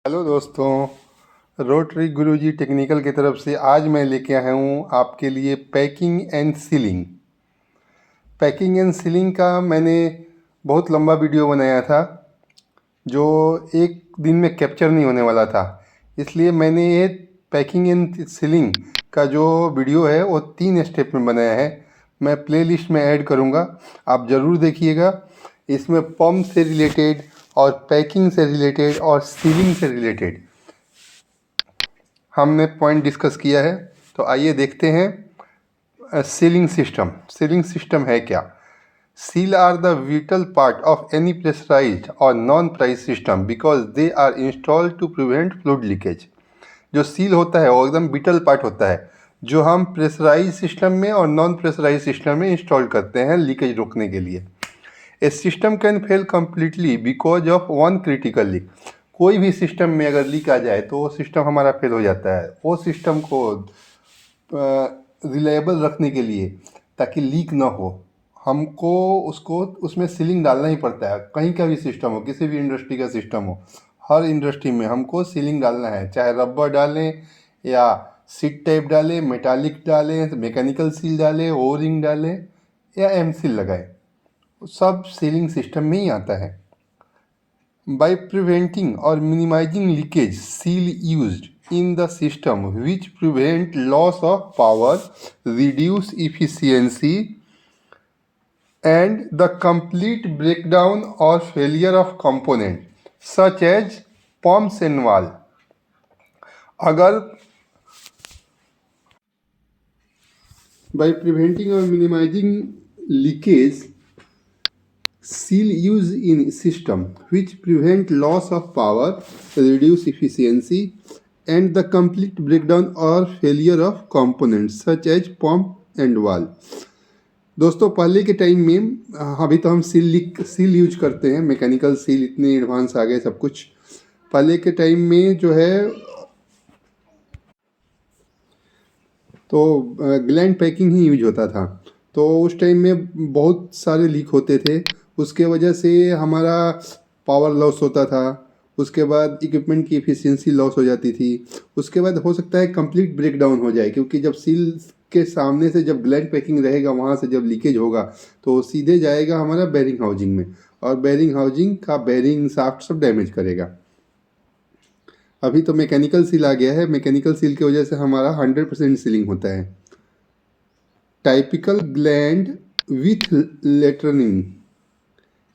Hello दोस्तों, rotary गुरुजी technical की तरफ से आज मैं लेके आया हूँ आपके लिए पैकिंग एंड सीलिंग का मैंने बहुत लंबा वीडियो बनाया था जो एक दिन में कैप्चर नहीं होने वाला था। इसलिए मैंने ये पैकिंग एंड सीलिंग का जो वीडियो है वो 3 स्टेप में बनाया है। मैं प्लेलिस्ट में ऐड करूँगा, आप ज़रूर देखिएगा। इसमें पंप से रिलेटेड और पैकिंग से रिलेटेड और सीलिंग से रिलेटेड हमने पॉइंट डिस्कस किया है। तो आइए देखते हैं सीलिंग सिस्टम है क्या। Seal are the vital part of any pressurized और non pressurized system because they are installed to prevent fluid leakage. जो सील होता है वो एकदम विटल पार्ट होता है जो हम प्रेशराइज सिस्टम में और नॉन प्रेशराइज सिस्टम में इंस्टॉल करते हैं लीकेज रोकने के लिए। A system can fail completely because of one critical leak. कोई भी सिस्टम में अगर लीक आ जाए तो वो सिस्टम हमारा फेल हो जाता है। वो सिस्टम को रिलायबल रखने के लिए, ताकि लीक ना हो, हमको उसमें सीलिंग डालना ही पड़ता है। कहीं का भी सिस्टम हो, किसी भी इंडस्ट्री का सिस्टम हो, हर इंडस्ट्री में हमको सीलिंग डालना है। चाहे रबर डालें या सीट टाइप डालें, मेटालिक डालें, मैकेनिकल सील डालें, ओ रिंग डालें या एम सील लगाएं, सब सीलिंग सिस्टम में ही आता है। By preventing or minimizing leakage, seal used in the system which prevent loss of power, reduce efficiency, and the complete breakdown or failure of component such as pumps and valve. अगर by preventing or minimizing leakage, seal used in system which prevent loss of power, reduce efficiency, and the complete breakdown or failure of components such as pump and valve. दोस्तों, पहले के time में अभी तो हम seal use करते हैं, mechanical seal इतने एडवांस आ गए सब कुछ। पहले के टाइम में जो है तो ग्लैंड पैकिंग ही यूज होता था। तो उस टाइम में बहुत सारे लीक होते थे, उसके वजह से हमारा पावर लॉस होता था। उसके बाद इक्विपमेंट की एफिशिएंसी लॉस हो जाती थी। उसके बाद हो सकता है कंप्लीट ब्रेकडाउन हो जाए, क्योंकि जब सील के सामने से जब ग्लैंड पैकिंग रहेगा वहाँ से जब लीकेज होगा तो सीधे जाएगा हमारा बेरिंग हाउजिंग में, और बेरिंग हाउजिंग का बेरिंग शाफ्ट सब डैमेज करेगा। अभी तो मैकेनिकल सील आ गया है। मैकेनिकल सील की वजह से हमारा 100% सीलिंग होता है। टाइपिकल ग्लैंड विथ लेटरनिंग,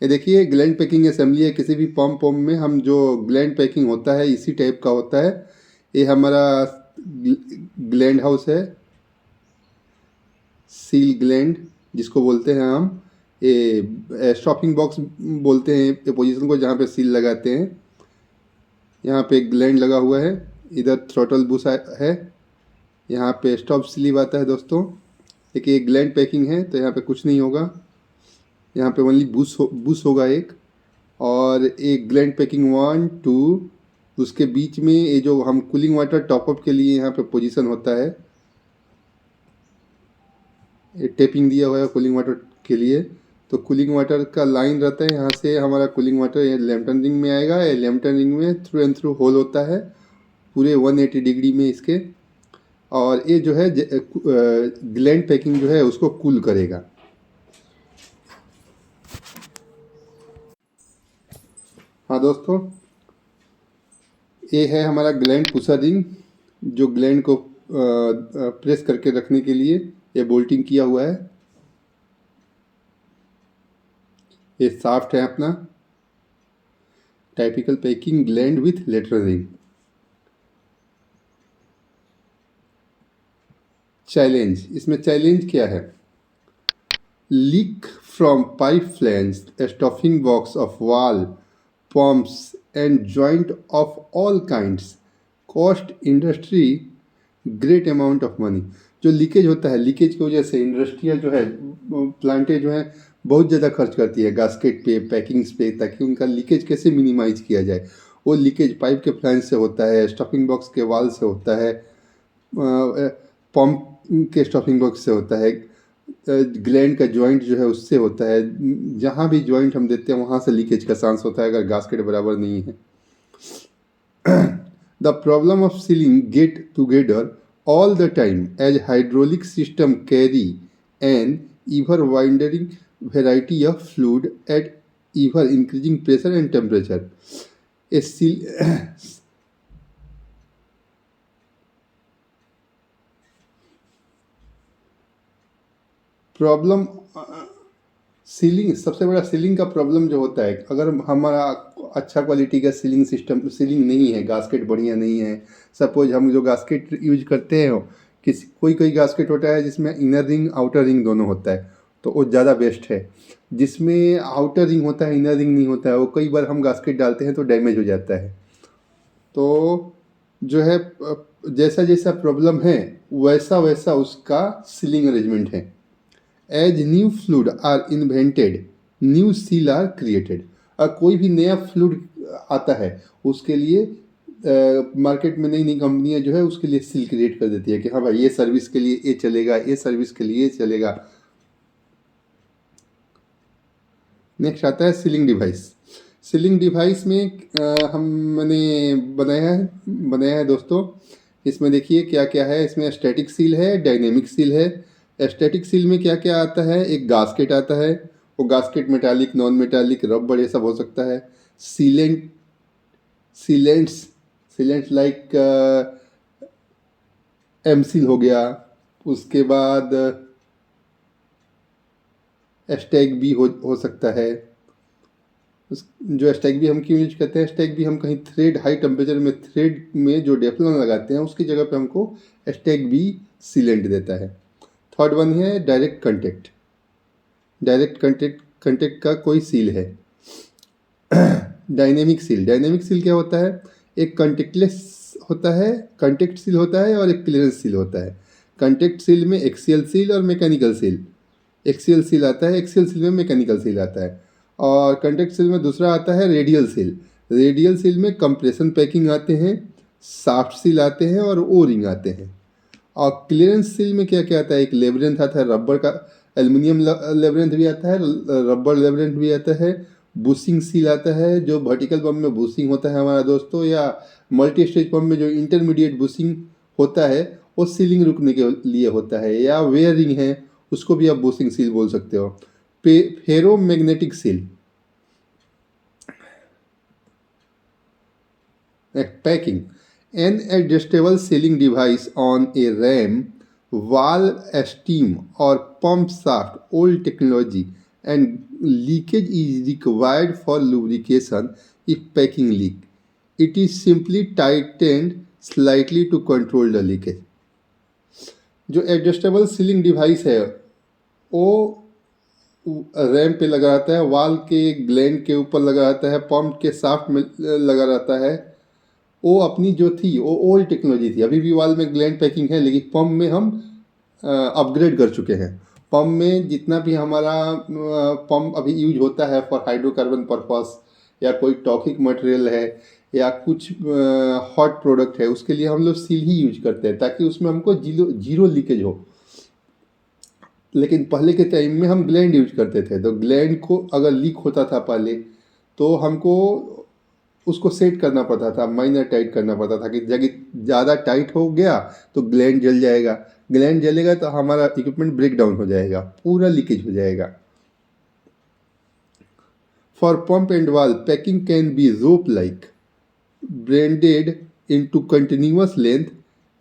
ये देखिए ग्लैंड पैकिंग असेंबली है। किसी भी पंप में हम जो ग्लैंड पैकिंग होता है इसी टाइप का होता है। ये हमारा ग्लैंड हाउस है, सील ग्लैंड जिसको बोलते हैं हम। ये स्टॉपिंग बॉक्स बोलते हैं ये पोजीशन को जहाँ पे सील लगाते हैं। यहाँ पे ग्लैंड लगा हुआ है, इधर थ्रोटल बुश है, यहाँ पे स्टॉप स्लीव आता है। दोस्तों देखिए एक ग्लैंड पैकिंग है तो यहाँ पे कुछ नहीं होगा, यहाँ पे ओनली बुश होगा एक। और एक ग्लैंड पैकिंग 1 2, उसके बीच में ये जो हम कूलिंग वाटर टॉपअप के लिए यहाँ पे पोजीशन होता है, ये टेपिंग दिया हुआ है कूलिंग वाटर के लिए। तो कूलिंग वाटर का लाइन रहता है, यहाँ से हमारा कूलिंग वाटर ये लैम्पटन रिंग में आएगा। ये लैम्पटन रिंग में थ्रू एंड थ्रू होल होता है पूरे 180 डिग्री में इसके, और ये जो है ग्लैंड पैकिंग जो है उसको कूल करेगा। हाँ दोस्तों, ये है हमारा ग्लैंड पुशर रिंग जो ग्लैंड को प्रेस करके रखने के लिए ये बोल्टिंग किया हुआ है। ये शाफ्ट है अपना typical packing gland with lateral ring. Challenge, इसमें चैलेंज क्या है? Leak from pipe flange, stuffing box of wall, pumps and joint of all kinds, cost industry great amount of money. जो लीकेज होता है, लीकेज की वजह से इंडस्ट्रियल जो है प्लांटें जो है बहुत ज़्यादा खर्च करती है गास्केट पे, पैकिंग्स पे, ताकि उनका लीकेज कैसे मिनिमाइज किया जाए। वो लीकेज पाइप के फ्लैंज से होता है, स्टफिंग बॉक्स के वाल से होता है, पंप के स्टफिंग बॉक्स से होता है, ग्लैंड का जॉइंट जो है उससे होता है। जहाँ भी जॉइंट हम देते हैं वहाँ से लीकेज का चांस होता है अगर गास्केट बराबर नहीं है। The problem of sealing get together all the time as hydraulic system carry an ever widening variety of fluid at ever increasing pressure and temperature. A seal problem ceiling, सबसे बड़ा ceiling का problem जो होता है, अगर हमारा अच्छा quality का सीलिंग सिस्टम सीलिंग नहीं है, गास्केट बढ़िया नहीं है, सपोज हम जो गास्केट यूज करते हैं किसी कोई कोई गास्केट होता है जिसमें इनर रिंग आउटर रिंग दोनों होता है, तो वो ज़्यादा बेस्ट है। जिसमें आउटर रिंग होता है इनर रिंग नहीं होता है, वो कई बार हम गास्केट डालते हैं तो डैमेज हो जाता है। तो जो है जैसा जैसा प्रॉब्लम है वैसा वैसा उसका सीलिंग अरेंजमेंट है। As new fluid are invented new seal are created. और कोई भी नया फ्लूड आता है उसके लिए मार्केट में नई नई कंपनियां जो है उसके लिए सील क्रिएट कर देती है कि हाँ भाई ये सर्विस के लिए ये चलेगा, ये सर्विस के लिए ये चलेगा। नेक्स्ट आता है सीलिंग डिवाइस। सीलिंग डिवाइस में हमने बनाया है दोस्तों। इसमें देखिए क्या क्या है। इसमें स्टैटिक सील है, डायनेमिक सील है। स्टैटिक सील में क्या क्या आता है, एक गास्केट आता है, वो gasket metallic non metallic rubber ये सब हो सकता है। Sealants sealants like M seal हो गया। उसके बाद स्टैग भी हो सकता है। जो स्टैग भी हम क्यों यूज करते हैं, स्टैग भी हम कहीं थ्रेड हाई टेम्परेचर में थ्रेड में जो डेफ्लॉन लगाते हैं उसकी जगह पे हमको स्टैग भी सीलेंट देता है। थर्ड वन है डायरेक्ट कंटेक्ट। डायरेक्ट कंटेक्ट का कोई सील है। डायनेमिक सील क्या होता है, एक कंटेक्टलेस होता है, कंटेक्ट सील होता है और एक क्लियरेंस सील होता है। कंटेक्ट सील में एक्सियल सील और मैकेनिकल सील। एक्सियल सील आता है, एक्सियल सील में मैकेनिकल सील आता है। और कंटेक्ट सील में दूसरा आता है रेडियल सील। रेडियल सील में कंप्रेशन पैकिंग आते हैं, साफ्ट सील आते हैं और ओ रिंग आते हैं। और क्लियरेंस सील में क्या क्या आता है, एक लेबरेंथ आता है रबर का, एल्युमिनियम लेबरेंथ भी आता है, रबर लेबरेंथ भी आता है। बुशिंग सील आता है, जो वर्टिकल पंप में बुशिंग होता है हमारा दोस्तों, या मल्टी स्टेज पंप में जो इंटरमीडिएट बुशिंग होता है वो सीलिंग रुकने के लिए होता है। या वेयरिंग है उसको भी आप बुशिंग सील बोल सकते हो। Ferromagnetic seal. Packing, an adjustable sealing device on a ram, valve, steam or pump shaft. Old technology and leakage is required for lubrication if packing leak. It is simply tightened slightly to control the leakage. जो adjustable ceiling device है वो RAM पे लगा रहता है, वाल के gland के ऊपर लगा रहता है, पंप के शाफ्ट में लगा रहता है। वो अपनी जो थी वो ओल्ड टेक्नोलॉजी थी। अभी भी वाल में ग्लैंड पैकिंग है, लेकिन पंप में हम अपग्रेड कर चुके हैं। पंप में जितना भी हमारा पंप अभी यूज होता है फॉर हाइड्रोकार्बन पर्पस, या कोई टॉक्सिक मटेरियल है या कुछ हॉट प्रोडक्ट है, उसके लिए हम लोग सील ही यूज करते हैं ताकि उसमें हमको जीरो लीकेज हो। लेकिन पहले के टाइम में हम ग्लैंड यूज करते थे, तो ग्लैंड को अगर लीक होता था पहले तो हमको उसको सेट करना पड़ता था, माइनर टाइट करना पड़ता था कि जगह ज़्यादा टाइट हो गया तो ग्लैंड जल जाएगा, ग्लैंड जलेगा तो हमारा इक्विपमेंट ब्रेक डाउन हो जाएगा, पूरा लीकेज हो जाएगा। For pump and valve packing can be rope like braided into continuous length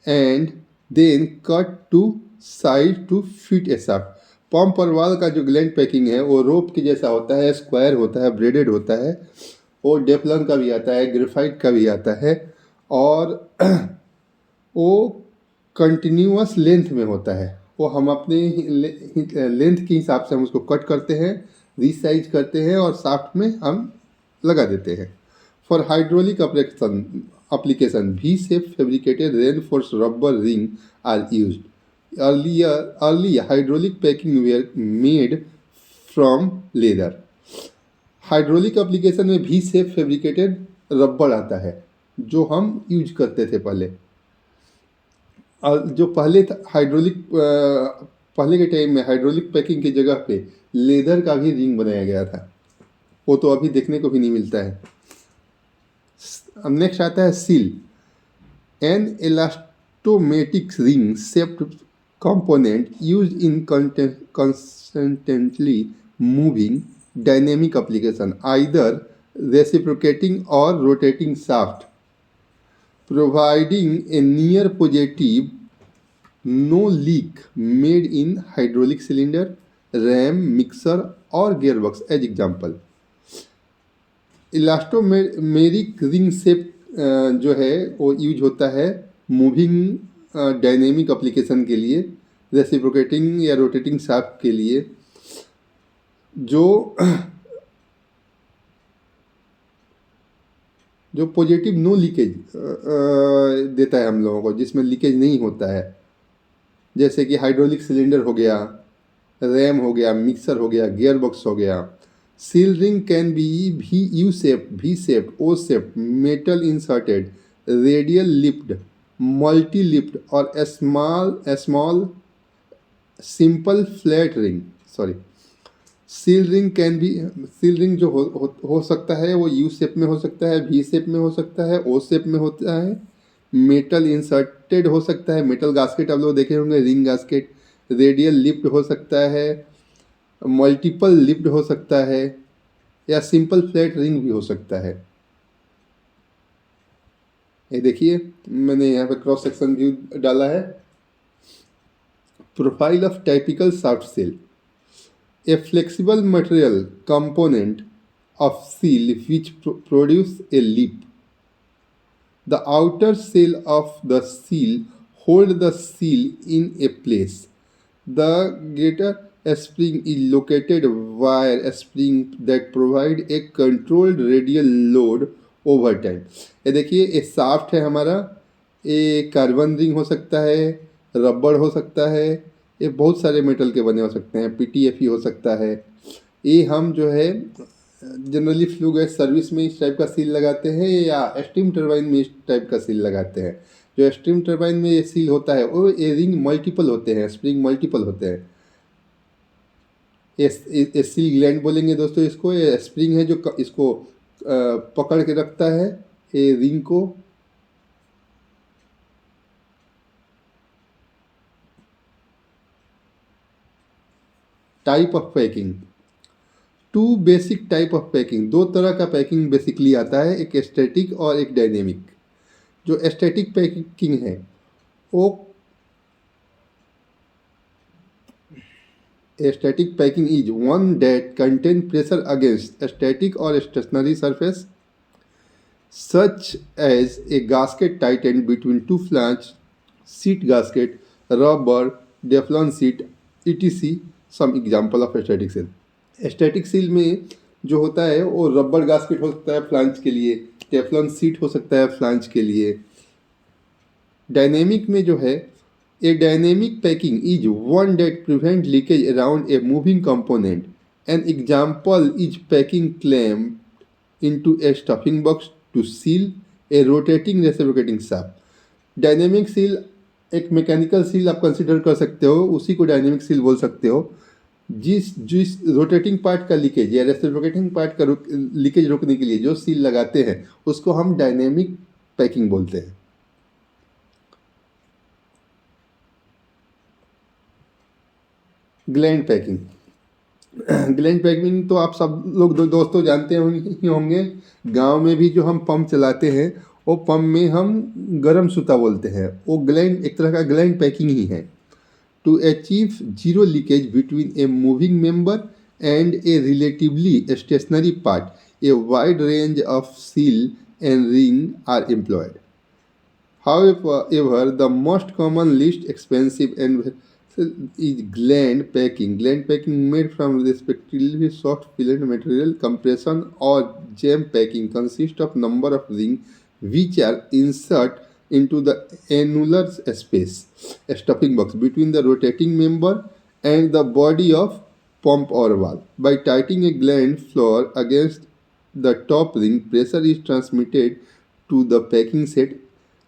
and then cut to side to fit a shaft. Pump और वाल्व का जो ग्लैंड पैकिंग है वो रोप के जैसा होता है, स्क्वायर होता है, ब्रेडेड होता है। वो डेफ्लॉन का भी आता है, ग्रेफाइट का भी आता है, और वो कंटिन्यूअस लेंथ में होता है। वो हम अपने लेंथ के हिसाब से हम उसको कट करते हैं, रीसाइज करते हैं और शाफ्ट में हम लगा देते हैं। For hydraulic application V-shape fabricated reinforced rubber ring are used. Earlier hydraulic packing were made from leather. Hydraulic application में भी शेप फैब्रिकेटेड रबर आता है जो हम यूज करते थे पहले। और जो पहले पहले के टाइम में हाइड्रोलिक पैकिंग की जगह पे लेदर का भी रिंग बनाया गया था, वो तो अभी देखने को भी नहीं मिलता है। अब नेक्स्ट आता है seal. An elastomeric ring shaped component used in constantly moving dynamic application, either reciprocating or rotating shaft, providing a near positive no leak made in hydraulic cylinder, ram, mixer or gearbox as example। Elastomeric ring shape जो है वो use होता है moving dynamic application के लिए, reciprocating या rotating shaft के लिए, जो जो पॉजिटिव नो लीकेज देता है हम लोगों को, जिसमें लीकेज नहीं होता है, जैसे कि हाइड्रोलिक सिलेंडर हो गया, रैम हो गया, मिक्सर हो गया, गियर बॉक्स हो गया। Seal ring can be U shaped, V shaped, O shaped, metal inserted, radial lipped, multi lipped और small simple flat ring. Sorry, seal ring can be, seal ring जो हो सकता है वो यू शेप में हो सकता है, वी शेप में हो सकता है, ओ शेप में होता है, मेटल इंसर्टेड हो सकता है, मेटल गास्केट आप लोग देखे होंगे, रिंग गास्केट, रेडियल लिप्ड हो सकता है, मल्टीपल लिप्ड हो सकता है, या सिंपल फ्लैट रिंग भी हो सकता है। ये देखिए मैंने यहाँ पे क्रॉस सेक्शन व्यू डाला है। Profile of typical shaft seal. A flexible material component of seal which produce a lip. The outer shell of the seal hold the seal in a place. The greater spring is located wire spring that provide a controlled radial load over time। ये देखिए ये shaft है हमारा, ये carbon ring हो सकता है, रबड़ हो सकता है, ये बहुत सारे मेटल के बने हो सकते हैं, PTFE हो सकता है। ये हम जो है जनरली फ्लू गैस सर्विस में इस टाइप का सील लगाते हैं, या स्टीम टरबाइन में इस टाइप का सील लगाते हैं। जो स्टीम टरबाइन में ये सील होता है वो ये रिंग मल्टीपल होते हैं, स्प्रिंग मल्टीपल होते हैं। ये सील ग्लैंड बोलेंगे दोस्तों इसको। ये स्प्रिंग है जो इसको पकड़ के रखता है ये रिंग को। Type of packing. Two basic type of packing, दो तरह का पैकिंग बेसिकली आता है, एक स्टैटिक और एक डायनेमिक। जो स्टैटिक पैकिंग है वो static packing is one that contain pressure against static और stationary surface such as a gasket tightened between two flange, seat gasket, rubber, Teflon seat, etc। Some example of static seal. Static seal में जो होता है वो rubber gasket हो सकता है flange के लिए, टेफ्लॉन सीट हो सकता है फ्लांज के लिए। डायनेमिक में जो है a dynamic packing is one that prevent leakage around a moving component. An example is packing clamp into a stuffing box to seal a rotating reciprocating shaft. Dynamic seal एक mechanical seal आप consider कर सकते हो, उसी को dynamic seal बोल सकते हो। जिस रोटेटिंग पार्ट का लीकेज या रेसिप्रोकेटिंग पार्ट का लीकेज रोकने के लिए जो सील लगाते हैं उसको हम डायनेमिक पैकिंग बोलते हैं। Gland packing. ग्लैंड पैकिंग तो आप सब लोग दोस्तों जानते होंगे। गांव में भी जो हम पंप चलाते हैं वो पंप में हम गर्म सूता बोलते हैं, वो ग्लैंड एक तरह का ग्लैंड पैकिंग ही है। To achieve zero leakage between a moving member and a relatively stationary part, a wide range of seal and ring are employed. However, the most common, least expensive and is gland packing. Gland packing made from respectively soft filament material, compression or jam packing consists of number of rings which are inserted into the annular space, a stuffing box between the rotating member and the body of pump or valve. By tightening a gland floor against the top ring, pressure is transmitted to the packing set,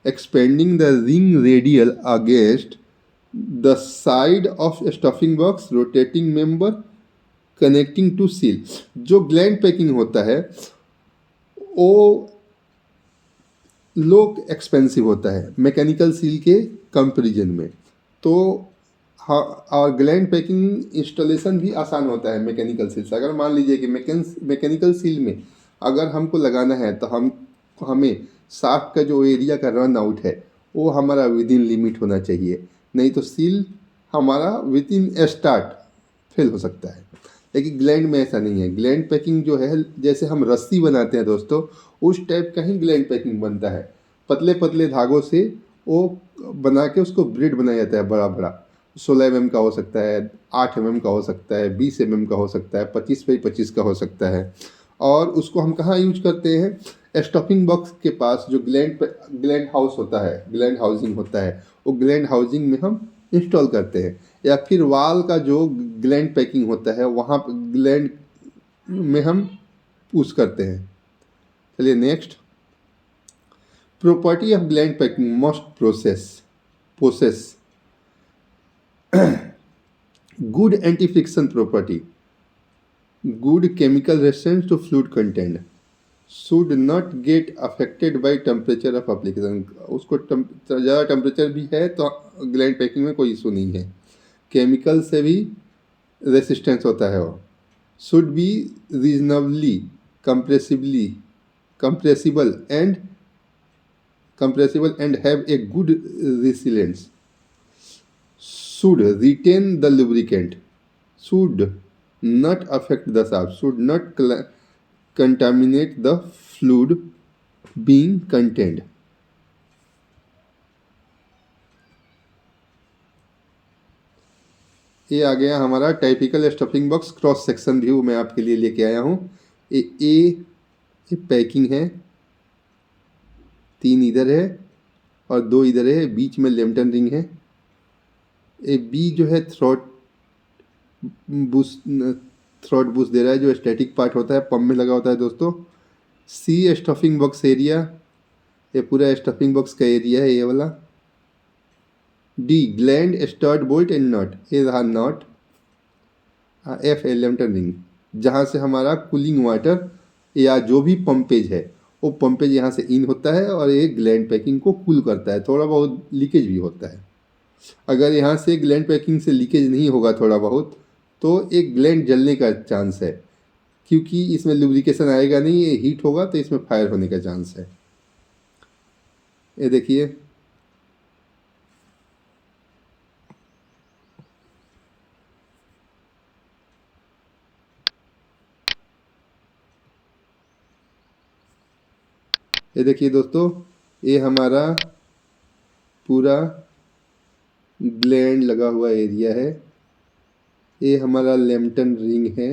expanding the ring radial against the side of a stuffing box, rotating member connecting to seal। जो gland packing होता है वो लो expensive होता है mechanical seal के comparison में। तो हाँ, और ग्लैंड पैकिंग इंस्टॉलेशन भी आसान होता है मैकेनिकल सील से। अगर मान लीजिए कि मैकेनिकल सील में अगर हमको लगाना है तो हमें शाफ्ट का जो एरिया का रन आउट है वो हमारा विद इन लिमिट होना चाहिए, नहीं तो सील हमारा विद इन स्टार्ट फेल हो सकता है। लेकिन ग्लैंड में ऐसा नहीं है। ग्लैंड पैकिंग जो है, जैसे हम रस्सी बनाते हैं दोस्तों, उस टाइप का ही ग्लैंड पैकिंग बनता है। पतले पतले धागों से वो बना के उसको ब्रेड बनाया जाता है बड़ा बड़ा। 16 mm का हो सकता है, 8 mm का हो सकता है, 20 mm का हो सकता है, 25x25 का हो सकता है। और उसको हम कहाँ यूज करते हैं? स्टफिंग बॉक्स के पास जो ग्लैंड हाउस होता है, ग्लैंड हाउसिंग होता है, वो ग्लैंड हाउसिंग में हम इंस्टॉल करते हैं। या फिर वॉल का जो ग्लैंड पैकिंग होता है वहाँ पर ग्लैंड में हम यूज करते हैं। चलिए next, property of gland packing must possess good anti-friction property, good chemical resistance to fluid content, should not get affected by temperature of application। उसको ज़्यादा टेम्परेचर भी है तो ग्लैंड पैकिंग में कोई इशू नहीं है। केमिकल से भी रेसिस्टेंस होता है वो। Should be reasonably compressible and have a good resilience, should retain the lubricant, should not affect the shaft, should not contaminate the fluid being contained। ये आ गया हमारा typical stuffing box cross section view मैं आपके लिए लेके आया हूँ। ये पैकिंग है, 3 इधर है और 2 इधर है, बीच में लेम्टन रिंग है। ए बी जो है थ्रॉट बुश दे रहा है, जो स्टैटिक पार्ट होता है पंप में लगा होता है दोस्तों। सी स्टफिंग बॉक्स एरिया, ये पूरा स्टफिंग बॉक्स का एरिया है ये वाला। The gland stud bolt and nut, ये रहा नट। एफ लेम्टन रिंग, जहाँ से हमारा कूलिंग वाटर या जो भी पंपेज है वो पंपेज यहाँ से इन होता है और ये ग्लैंड पैकिंग को कूल करता है। थोड़ा बहुत लीकेज भी होता है। अगर यहाँ से ग्लैंड पैकिंग से लीकेज नहीं होगा थोड़ा बहुत, तो एक ग्लैंड जलने का चांस है, क्योंकि इसमें लुब्रिकेशन आएगा नहीं, ये हीट होगा तो इसमें फायर होने का चांस है। ये देखिए, ये देखिए दोस्तों, ये हमारा पूरा ग्लैंड लगा हुआ एरिया है। ये हमारा लेम्टन रिंग है।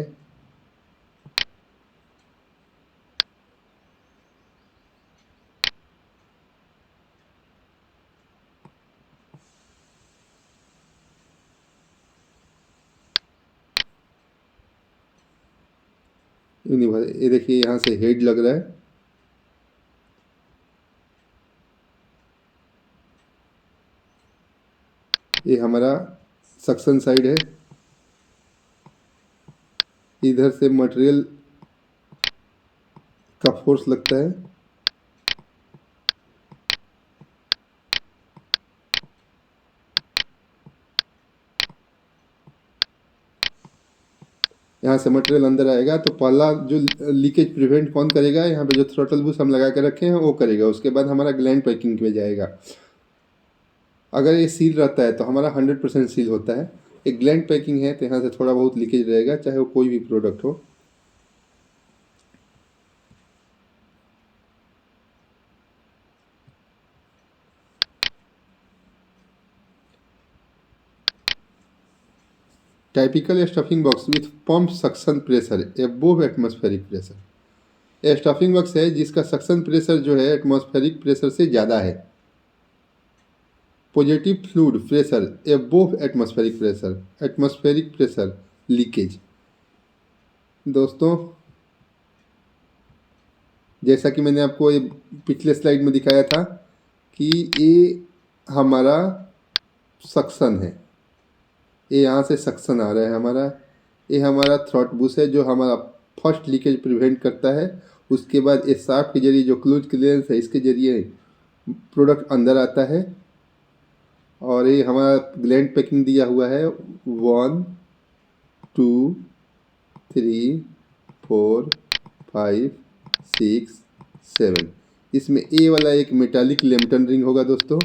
ये देखिए यहाँ से हेड लग रहा है। ये हमारा सक्शन साइड है। इधर से मटेरियल का फोर्स लगता है। यहाँ से मटेरियल अंदर आएगा तो पहला जो लीकेज प्रिवेंट कौन करेगा? यहाँ पे जो थ्रॉटल बुश हम लगा के रखे हैं वो करेगा। उसके बाद हमारा ग्लैंड पैकिंग पे जाएगा। अगर ये सील रहता है तो हमारा 100% सील होता है। एक ग्लैंड पैकिंग है तो यहाँ से थोड़ा बहुत लीकेज रहेगा, चाहे वो कोई भी प्रोडक्ट हो। Typical stuffing box with pump suction pressure above atmospheric pressure. ये स्टफिंग बॉक्स है जिसका सक्शन प्रेशर जो है एटमॉस्फेरिक प्रेशर से ज़्यादा है। Positive fluid pressure above atmospheric pressure leakage. दोस्तों, जैसा कि मैंने आपको ये पिछले स्लाइड में दिखाया था कि ये हमारा सक्शन है, ये यहाँ से सक्शन आ रहा है हमारा। ये हमारा थ्रॉट बुश है जो हमारा फर्स्ट लीकेज प्रिवेंट करता है। उसके बाद ये शाफ्ट के जरिए जो क्लोज क्लियरेंस है इसके जरिए प्रोडक्ट अंदर आता है। और ये हमारा ग्लैंड पैकिंग दिया हुआ है 1 2 3 4 5 6 7। इसमें ए वाला एक मेटालिक लैम्पटन रिंग होगा दोस्तों,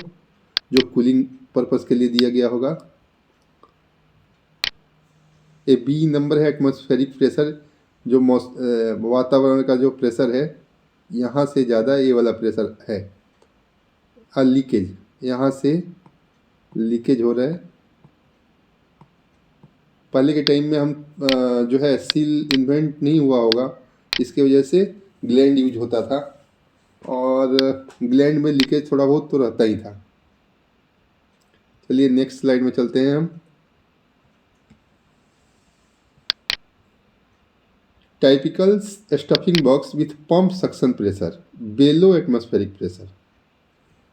जो कूलिंग पर्पस के लिए दिया गया होगा। ए बी नंबर है एटमॉस्फेरिक प्रेशर, जो वातावरण का जो प्रेशर है यहाँ से ज़्यादा ये वाला प्रेशर है। लीकेज, यहाँ से लीकेज हो रहा है। पहले के टाइम में हम जो है सील इन्वेंट नहीं हुआ होगा, इसके वजह से ग्लैंड यूज होता था और ग्लैंड में लीकेज थोड़ा बहुत तो रहता ही था। चलिए नेक्स्ट स्लाइड में चलते हैं हम। Typical stuffing box with pump suction pressure below atmospheric pressure.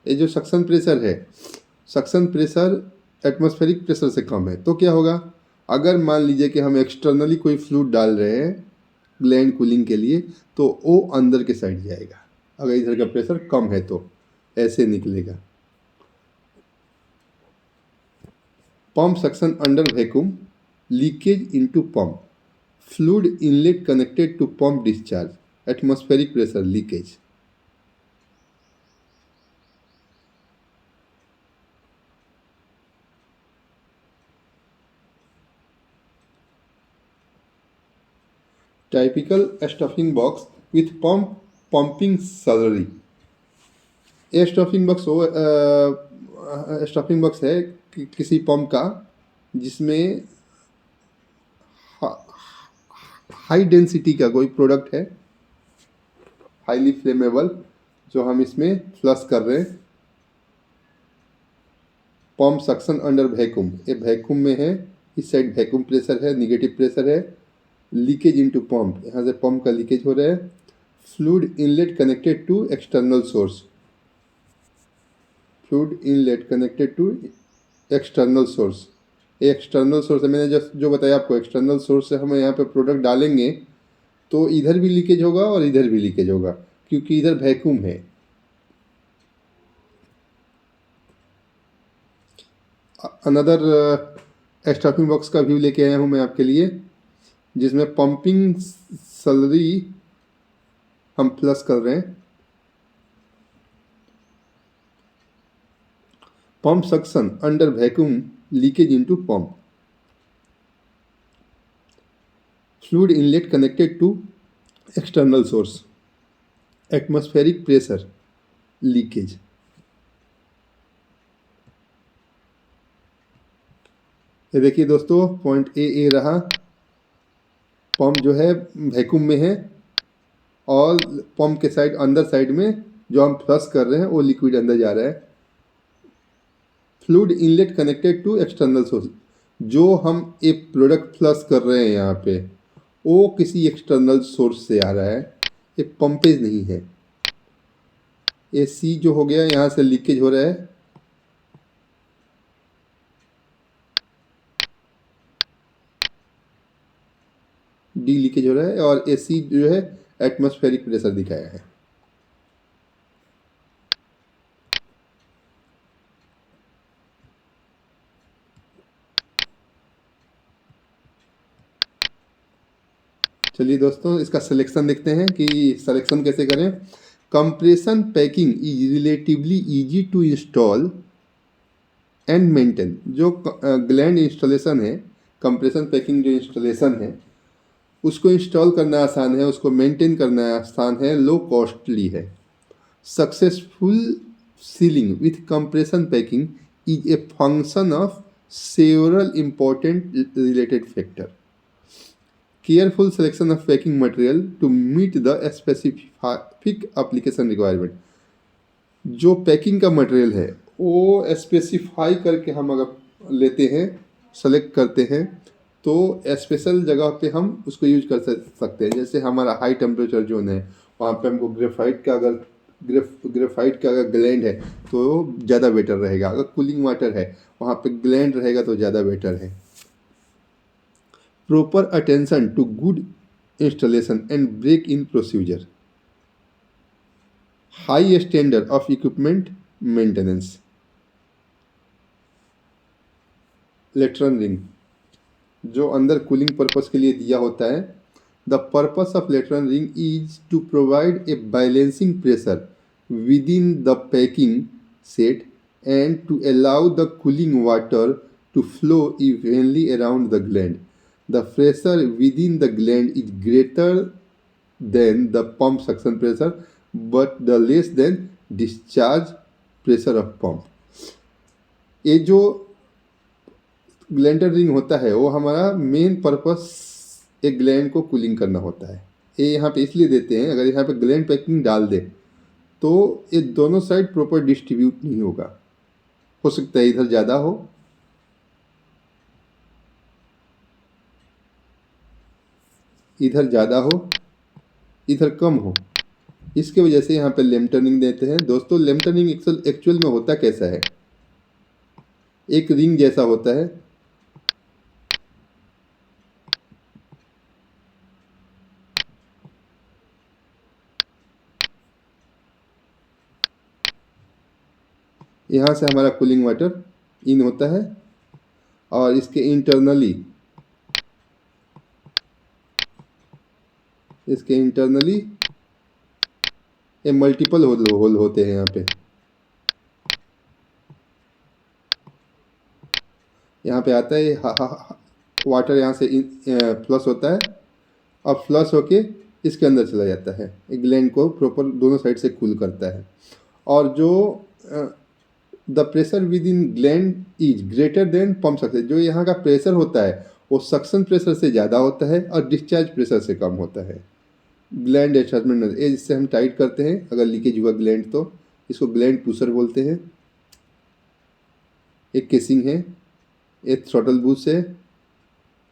ये जो सक्शन प्रेशर है, सक्शन प्रेशर एटमॉस्फेरिक प्रेशर से कम है, तो क्या होगा, अगर मान लीजिए कि हम एक्सटर्नली कोई फ्लूइड डाल रहे हैं ग्लैंड कूलिंग के लिए, तो वो अंदर के साइड जाएगा। अगर इधर का प्रेशर कम है तो ऐसे निकलेगा। Pump suction under vacuum, leakage into pump, fluid inlet connected to pump discharge, atmospheric pressure leakage. Typical stuffing box with pumping slurry. ये स्टफिंग बॉक्स स्टफिंग बॉक्स है किसी पंप का, जिसमें हाई डेंसिटी का कोई प्रोडक्ट है, हाईली फ्लेमेबल, जो हम इसमें फ्लश कर रहे हैं। पंप सक्शन अंडर वैक्यूम, ये वैक्यूम में है, इस साइड वैक्यूम प्रेशर है, निगेटिव प्रेशर है। लीकेज इनटू पंप, यहाँ से पंप का लीकेज हो रहा है। Fluid inlet connected to external source, fluid inlet connected to external source. External source है, मैंने जो बताया आपको, एक्सटर्नल सोर्स से हम यहाँ पे प्रोडक्ट डालेंगे तो इधर भी लीकेज होगा और इधर भी लीकेज होगा, क्योंकि इधर वैक्यूम है। अनदर स्टफिंग बॉक्स का व्यू लेके आया हूँ मैं आपके लिए, जिसमें पंपिंग सलरी हम प्लस कर रहे हैं। Pump suction under vacuum, leakage into pump, fluid inlet connected to external source, atmospheric pressure leakage. ये देखिए दोस्तों, पॉइंट ए रहा, पंप जो है वैक्यूम में है और पंप के साइड अंदर साइड में जो हम फ्लश कर रहे हैं वो लिक्विड अंदर जा रहा है। Fluid inlet connected to external source, जो हम एक प्रोडक्ट फ्लश कर रहे हैं यहाँ पे, वो किसी एक्सटर्नल सोर्स से आ रहा है, ये पंपेज नहीं है। ये सी जो हो गया, यहाँ से लीकेज हो रहा है। डी लीकेज हो रहा है और ए सी जो है एटमॉस्फेरिक प्रेशर दिखाया है। चलिए दोस्तों, इसका सिलेक्शन देखते हैं कि सिलेक्शन कैसे करें। Compression packing is relatively easy to install and maintain. जो ग्लैंड इंस्टॉलेशन है, कंप्रेशन पैकिंग जो इंस्टॉलेशन है, उसको इंस्टॉल करना आसान है, उसको मेंटेन करना आसान है, लो कॉस्टली है। Successful sealing with compression packing is a function of several important related factor. Careful selection of packing material to meet the specific application requirement. जो पैकिंग का मटेरियल है वो स्पेसिफाई करके हम अगर लेते हैं, सेलेक्ट करते हैं, तो स्पेशल जगह पे हम उसको यूज कर सकते हैं। जैसे हमारा हाई टेम्परेचर जोन है, वहाँ पे हमको ग्रेफाइट का अगर ग्लैंड है तो ज़्यादा बेटर रहेगा। अगर कूलिंग वाटर है, वहाँ पे ग्लैंड रहेगा तो ज़्यादा बेटर है। Proper attention to good installation and break in procedure. High standard of equipment maintenance. Lantern ring जो अंदर कूलिंग पर्पस के लिए दिया होता है। The purpose of lantern ring is to provide a balancing pressure within the packing set and to allow the cooling water to flow evenly around the gland. The pressure within the gland is greater than the pump suction pressure but the less than discharge pressure of pump. ये जो ग्लैंडर ring होता है वो हमारा main purpose एक gland को cooling करना होता है। ये यहाँ पे इसलिए देते हैं, अगर यहाँ पे ग्लैंड पैकिंग डाल दे तो ये दोनों साइड प्रॉपर डिस्ट्रीब्यूट नहीं होगा। हो सकता है इधर ज़्यादा हो, इधर ज़्यादा हो, इधर कम हो। इसके वजह से यहाँ पे लेमटर्निंग देते हैं। दोस्तों लेमटर्निंग एक्चुअल में होता कैसा है, एक रिंग जैसा होता है। यहाँ से हमारा कूलिंग वाटर इन होता है और इसके इंटरनली ये मल्टीपल होल होते हैं। यहाँ पे आता है वाटर यहाँ से फ्लश होता है और फ्लश होके इसके अंदर चला जाता है। ग्लैंड को प्रॉपर दोनों साइड से कूल करता है। और जो the pressure with in gland is greater then pump suction, जो यहाँ का प्रेशर होता है वो सक्शन प्रेशर से ज़्यादा होता है और डिस्चार्ज प्रेशर से कम होता है। ग्लैंड एडजस्टमेंट ये जिससे हम टाइट करते हैं अगर लीकेज हुआ ग्लैंड तो इसको ग्लैंड पुशर बोलते हैं। एक केसिंग है, एक थ्रॉटल बूस है,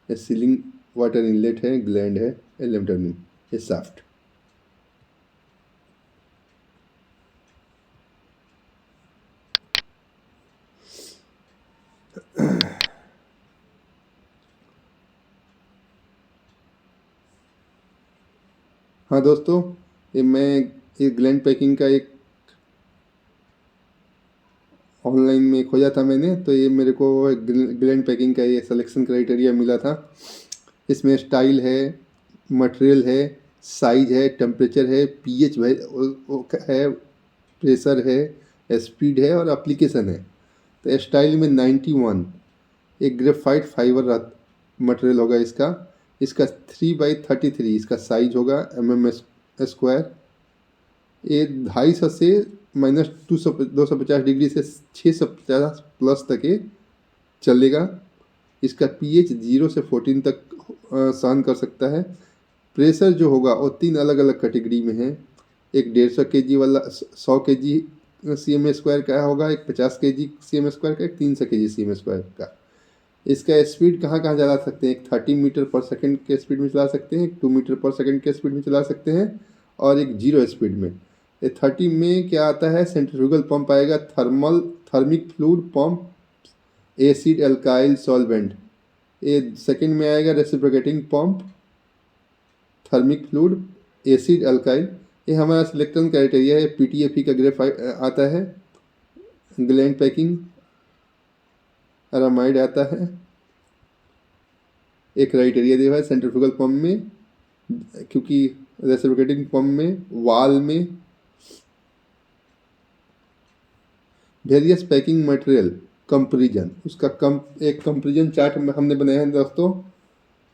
एक सीलिंग वाटर इनलेट है, ग्लैंड है, लेमटर्निंग, ये शाफ्ट। हाँ दोस्तों, ये ग्लैंड पैकिंग का एक ऑनलाइन में खोजा था मैंने, तो ये मेरे को ग्लैंड पैकिंग का ये सिलेक्शन क्राइटेरिया मिला था। इसमें स्टाइल है, मटेरियल है, साइज है, टेम्परेचर है, पीएच है, प्रेशर है, स्पीड है और एप्लीकेशन है। तो स्टाइल में 91 एक ग्रेफाइट फाइबर मटेरियल होगा इसका 3/33 इसका साइज होगा mm²। ये 250 से -250 डिग्री से 650 प्लस तक ये चलेगा। इसका pH 0 से 14 तक सहन कर सकता है। प्रेशर जो होगा वो 3 अलग अलग कैटेगरी में है। एक 150 kg वाला 100 kg cm² का होगा, एक 50 kg cm² का, एक 300 kg cm² का। इसका स्पीड कहाँ कहाँ चला सकते हैं, एक 30 मीटर पर सेकंड के स्पीड में चला सकते हैं, एक 2 मीटर पर सेकंड के स्पीड में चला सकते हैं और एक 0 स्पीड में। ये 30 में क्या आता है, सेंट्रीफ्यूगल पंप आएगा, thermic fluid pump, acid alkyl solvent. ये सेकंड में आएगा reciprocating pump, thermic fluid, acid alkyl. ये हमारा सिलेक्शन क्राइटेरिया है। पीटीएफई का ग्रेफाइट आता है, ग्लैंड पैकिंग, अरामाइड आता है। एक क्राइटेरिया दिया है सेंट्रीफ्यूगल पंप में, क्योंकि रेसिप्रोकेटिंग पंप में वाल में वेरियस पैकिंग मटेरियल कंपेरिजन, उसका एक कंपेरिजन चार्ट हमने बनाया है दोस्तों।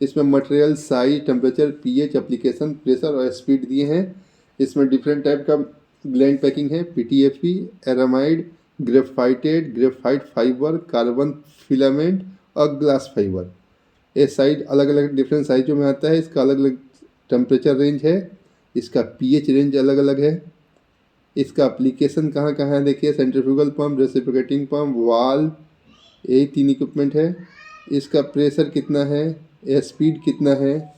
इसमें material, size, temperature, pH, application, pressure और स्पीड दिए हैं। इसमें डिफरेंट टाइप का ग्लैंड पैकिंग है, PTFE, aramid, graphite fibre, carbon filament और ग्लास फाइबर। ये साइज अलग अलग डिफरेंट साइजों में आता है। इसका अलग अलग टेम्परेचर रेंज है, इसका पीएच रेंज अलग अलग है। इसका एप्लीकेशन कहाँ कहाँ है देखिए, centrifugal pump, reciprocating pump, valve, यही 3 इक्विपमेंट है। इसका प्रेशर कितना है, स्पीड कितना है,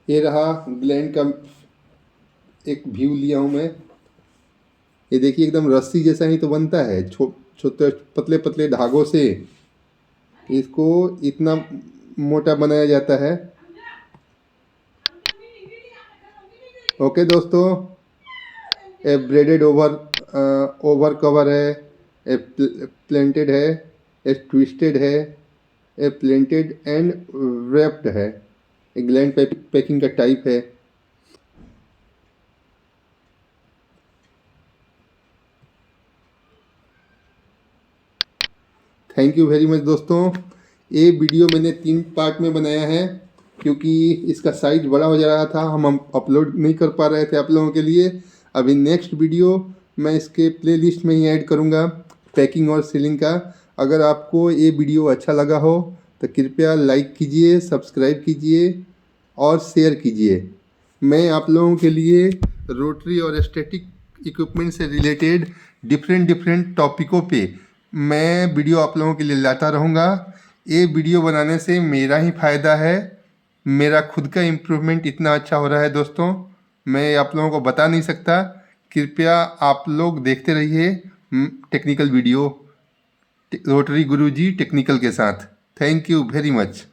ये रहा ग्लैंड का एक व्यू लिया हूँ मैं। ये देखिए एकदम रस्सी जैसा ही तो बनता है, छोटे पतले पतले धागों से इसको इतना मोटा बनाया जाता है। ओके दोस्तों, ए ब्रेडेड ओवर कवर है, ए प्लेंटेड है, ए ट्विस्टेड है, ए प्लेंटेड एंड wrapped है। ए ग्लैंड पैकिंग का टाइप है। थैंक यू वेरी मच दोस्तों। ये वीडियो मैंने 3 पार्ट में बनाया है क्योंकि इसका साइज बड़ा हो जा रहा था, हम अपलोड नहीं कर पा रहे थे आप लोगों के लिए। अभी नेक्स्ट वीडियो मैं इसके प्लेलिस्ट में ही ऐड करूँगा पैकिंग और सीलिंग का। अगर आपको ये वीडियो अच्छा लगा हो तो कृपया लाइक कीजिए, सब्सक्राइब कीजिए और शेयर कीजिए। मैं आप लोगों के लिए रोटरी और स्टैटिक इक्विपमेंट से रिलेटेड डिफरेंट टॉपिकों पे मैं वीडियो आप लोगों के लिए लाता रहूँगा। ये वीडियो बनाने से मेरा ही फ़ायदा है, मेरा खुद का इम्प्रूवमेंट इतना अच्छा हो रहा है दोस्तों, मैं आप लोगों को बता नहीं सकता। कृपया आप लोग देखते रहिए टेक्निकल वीडियो रोटरी गुरुजी टेक्निकल के साथ। Thank you very much.